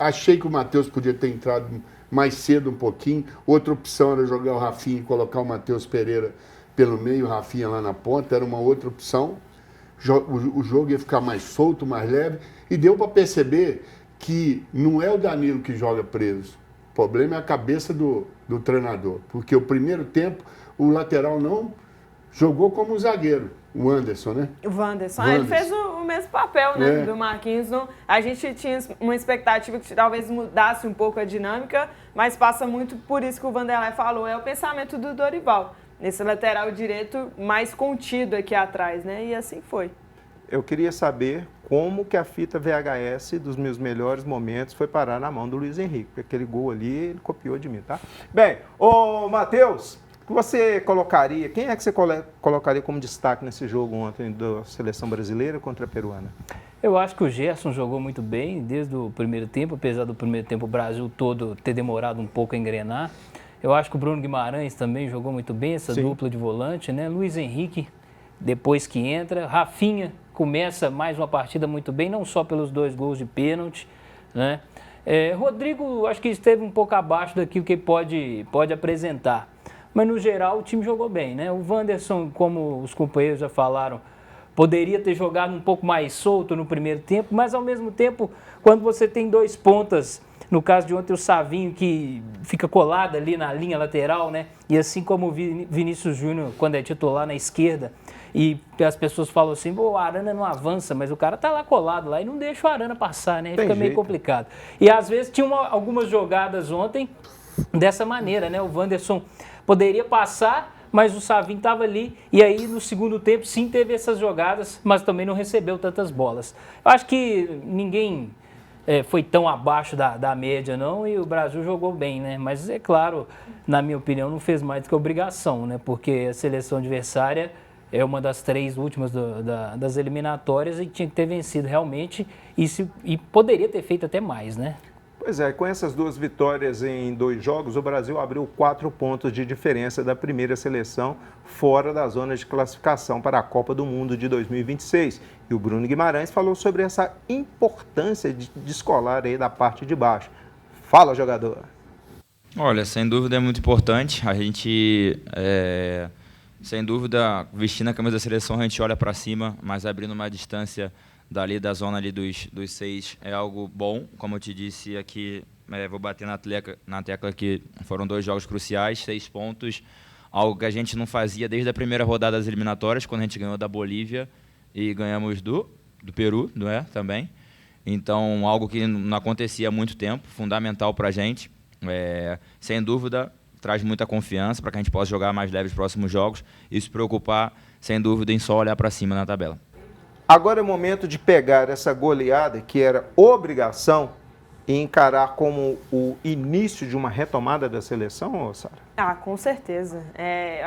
Achei que o Matheus podia ter entrado mais cedo um pouquinho. Outra opção era jogar o Rafinha e colocar o Matheus Pereira pelo meio, o Rafinha lá na ponta, era uma outra opção. O jogo ia ficar mais solto, mais leve, e deu para perceber que não é o Danilo que joga preso. O problema é a cabeça do treinador, porque o primeiro tempo o lateral não jogou como um zagueiro, o Anderson, né? O Wanderson. Ele fez o mesmo papel, né, do Marquinhos. A gente tinha uma expectativa que talvez mudasse um pouco a dinâmica, mas passa muito por isso que o Vanderlei falou, é o pensamento do Dorival. Nesse lateral direito mais contido aqui atrás, né? E assim foi. Eu queria saber como que a fita VHS dos meus melhores momentos foi parar na mão do Luiz Henrique, porque aquele gol ali, ele copiou de mim, tá? Bem, ô Matheus, o que você colocaria, quem é que você colocaria como destaque nesse jogo ontem da seleção brasileira contra a peruana? Eu acho que o Gerson jogou muito bem desde o primeiro tempo, apesar do primeiro tempo o Brasil todo ter demorado um pouco a engrenar. Eu acho que o Bruno Guimarães também jogou muito bem, essa dupla de volante, né? Luiz Henrique, depois que entra. Rafinha começa mais uma partida muito bem, não só pelos 2 gols de pênalti, né? Rodrigo, acho que esteve um pouco abaixo daquilo que ele pode apresentar. Mas, no geral, o time jogou bem, né? O Wanderson, como os companheiros já falaram, poderia ter jogado um pouco mais solto no primeiro tempo, mas, ao mesmo tempo, quando você tem 2 pontas, no caso de ontem o Savinho, que fica colado ali na linha lateral, né? E assim como o Vinícius Júnior, quando é titular na esquerda, e as pessoas falam assim, o Arana não avança, mas o cara tá lá colado lá e não deixa o Arana passar, né? Fica meio complicado. E às vezes tinha algumas jogadas ontem dessa maneira, né? O Wanderson poderia passar, mas o Savinho estava ali, e aí no segundo tempo sim teve essas jogadas, mas também não recebeu tantas bolas. Eu acho que ninguém foi tão abaixo da média não, e o Brasil jogou bem, né? Mas é claro, na minha opinião, não fez mais do que obrigação, né? Porque a seleção adversária é uma das 3 últimas das eliminatórias e tinha que ter vencido realmente e poderia ter feito até mais, né? Pois é, com essas 2 vitórias em 2 jogos, o Brasil abriu 4 pontos de diferença da primeira seleção fora da zona de classificação para a Copa do Mundo de 2026. E o Bruno Guimarães falou sobre essa importância de descolar aí da parte de baixo. Fala, jogador! Olha, sem dúvida é muito importante. A gente, sem dúvida, vestindo a camisa da seleção, a gente olha para cima, mas abrindo uma distância dali da zona ali dos 6 é algo bom. Como eu te disse aqui, vou bater na tecla que foram 2 jogos cruciais, 6 pontos, algo que a gente não fazia desde a primeira rodada das eliminatórias, quando a gente ganhou da Bolívia e ganhamos do Peru, não é? Também. Então, algo que não acontecia há muito tempo, fundamental para a gente. Sem dúvida, traz muita confiança para que a gente possa jogar mais leve os próximos jogos e se preocupar, sem dúvida, em só olhar para cima na tabela. Agora é o momento de pegar essa goleada, que era obrigação, e encarar como o início de uma retomada da seleção, Sara? Ah, com certeza.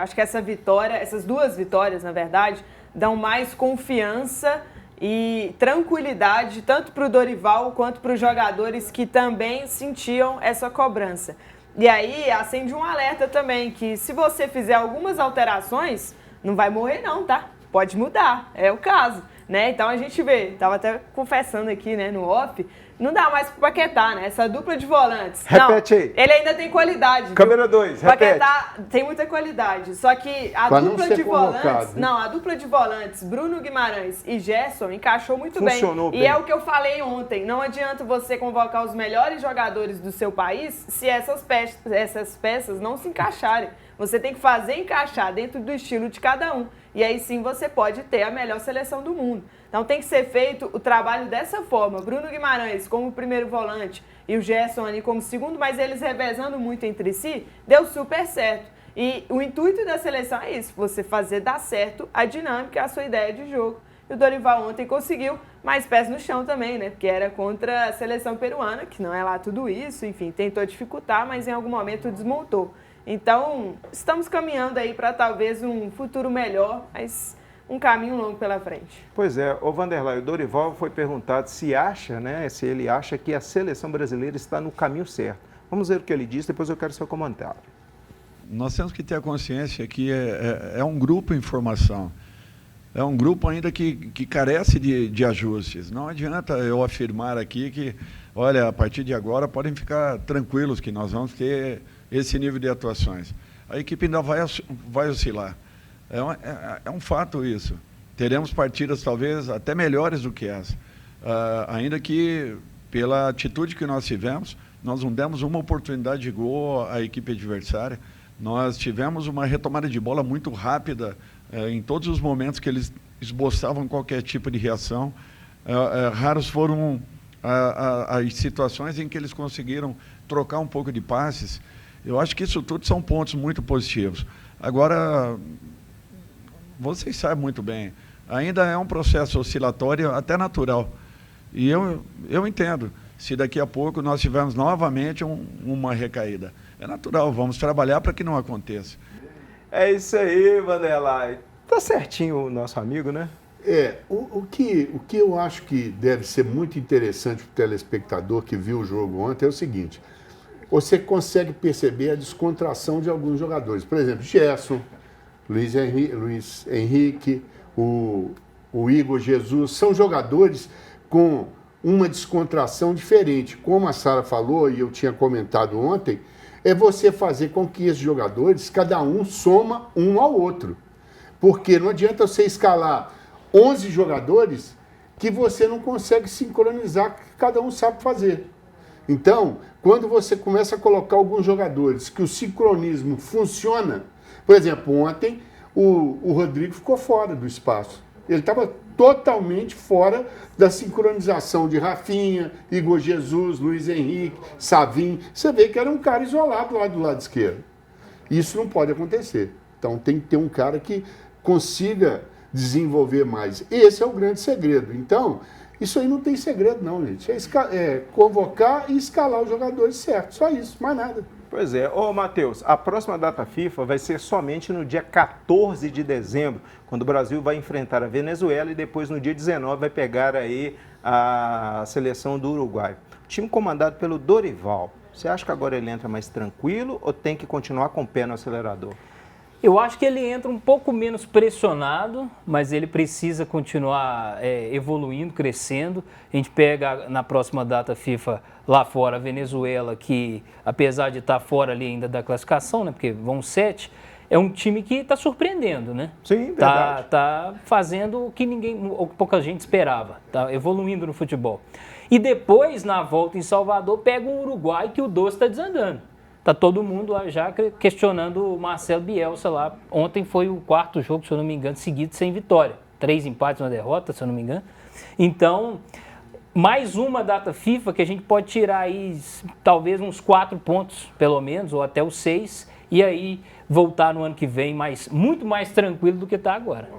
Acho que essas 2 vitórias, na verdade, dão mais confiança e tranquilidade tanto para o Dorival quanto para os jogadores que também sentiam essa cobrança. E aí acende um alerta também, que se você fizer algumas alterações, não vai morrer não, tá? Pode mudar, é o caso. Né? Então a gente vê, estava até confessando aqui, né, no off, não dá mais pro Paquetá, né? Essa dupla de volantes. Repete aí. Ele ainda tem qualidade. Câmera 2, repete. Paquetá tem muita qualidade, só que a dupla de volantes, a dupla de volantes, Bruno Guimarães e Gerson encaixou muito bem. E é o que eu falei ontem, não adianta você convocar os melhores jogadores do seu país se essas peças não se encaixarem. Você tem que fazer encaixar dentro do estilo de cada um. E aí sim você pode ter a melhor seleção do mundo. Então tem que ser feito o trabalho dessa forma. Bruno Guimarães como primeiro volante e o Gerson ali como segundo, mas eles revezando muito entre si, deu super certo. E o intuito da seleção é isso, você fazer dar certo a dinâmica, a sua ideia de jogo. E o Dorival ontem conseguiu, mais pés no chão também, né? Porque era contra a seleção peruana, que não é lá tudo isso, enfim, tentou dificultar, mas em algum momento desmontou. Então, estamos caminhando aí para talvez um futuro melhor, mas um caminho longo pela frente. Pois é, o Vanderlei, o Dorival foi perguntado se ele acha que a seleção brasileira está no caminho certo. Vamos ver o que ele disse, depois eu quero seu comentário. Nós temos que ter a consciência que é um grupo em formação. é um grupo ainda que carece de ajustes. Não adianta eu afirmar aqui que, olha, a partir de agora podem ficar tranquilos que nós vamos ter esse nível de atuações. A equipe ainda vai oscilar. É um fato isso. Teremos partidas talvez até melhores do que essa. Ainda que, pela atitude que nós tivemos, nós não demos uma oportunidade de gol à equipe adversária. Nós tivemos uma retomada de bola muito rápida em todos os momentos que eles esboçavam qualquer tipo de reação. Raros foram as situações em que eles conseguiram trocar um pouco de passes. Eu acho que isso tudo são pontos muito positivos. Agora, vocês sabem muito bem, ainda é um processo oscilatório até natural. E eu entendo, se daqui a pouco nós tivermos novamente uma recaída. É natural, vamos trabalhar para que não aconteça. É isso aí, Vanderlei. Tá certinho o nosso amigo, né? O que eu acho que deve ser muito interessante para o telespectador que viu o jogo ontem é o seguinte: você consegue perceber a descontração de alguns jogadores. Por exemplo, Gerson, Luiz Henrique, o Igor Jesus, são jogadores com uma descontração diferente. Como a Sara falou, e eu tinha comentado ontem, é você fazer com que esses jogadores, cada um soma um ao outro. Porque não adianta você escalar 11 jogadores que você não consegue sincronizar, que cada um sabe fazer. Então, quando você começa a colocar alguns jogadores que o sincronismo funciona, por exemplo, ontem o Rodrigo ficou fora do espaço. Ele estava totalmente fora da sincronização de Rafinha, Igor Jesus, Luiz Henrique, Savim. Você vê que era um cara isolado lá do lado esquerdo. Isso não pode acontecer. Então tem que ter um cara que consiga desenvolver mais. Esse é o grande segredo. Então, isso aí não tem segredo não, gente. É convocar e escalar os jogadores certos. Só isso, mais nada. Pois é. Ô, Matheus, a próxima data FIFA vai ser somente no dia 14 de dezembro, quando o Brasil vai enfrentar a Venezuela e depois no dia 19 vai pegar aí a seleção do Uruguai. O time comandado pelo Dorival, você acha que agora ele entra mais tranquilo ou tem que continuar com o pé no acelerador? Eu acho que ele entra um pouco menos pressionado, mas ele precisa continuar evoluindo, crescendo. A gente pega na próxima data FIFA lá fora a Venezuela, que apesar de estar fora ali ainda da classificação, né, porque vão 7, é um time que está surpreendendo, né? Sim, verdade. Tá fazendo o que pouca gente esperava, tá evoluindo no futebol. E depois, na volta em Salvador, pega um Uruguai que o doce está desandando. Tá todo mundo já questionando o Marcelo Bielsa lá. Ontem foi o 4º jogo, se eu não me engano, seguido sem vitória. 3 empates, uma derrota, se eu não me engano. Então, mais uma data FIFA que a gente pode tirar aí talvez uns 4 pontos, pelo menos, ou até os 6, e aí voltar no ano que vem muito mais tranquilo do que está agora.